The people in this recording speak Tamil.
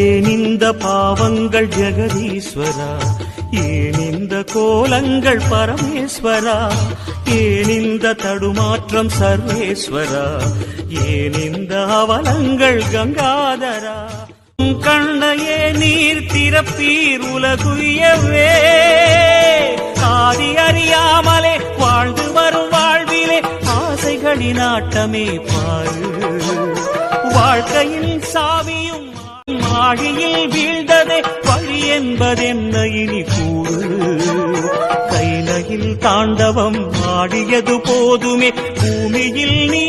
ஏன் இந்த பாவங்கள் ஜெகதீஸ்வரா, ஏன் இந்த கோலங்கள் பரமேஸ்வரா, ஏன் இந்த தடுமாற்றம் சர்வேஸ்வரா, ஏன் இந்த அவலங்கள் கங்காதரா. கண்ணையே நீர் திறப்பீர் உலகுயவே, ஆதி அறியாமலே வாழ்ந்து வரும் வாழ்விலே ஆசைகளின் ஆட்டமே பாரு. வாழ்க்கையின் சாவியும் ஆழியில் வீழ்ந்ததே வழி என்பதென்ன இனி கூறு. கைலையில் தாண்டவம் ஆடியது போதுமே பூமியில் நீ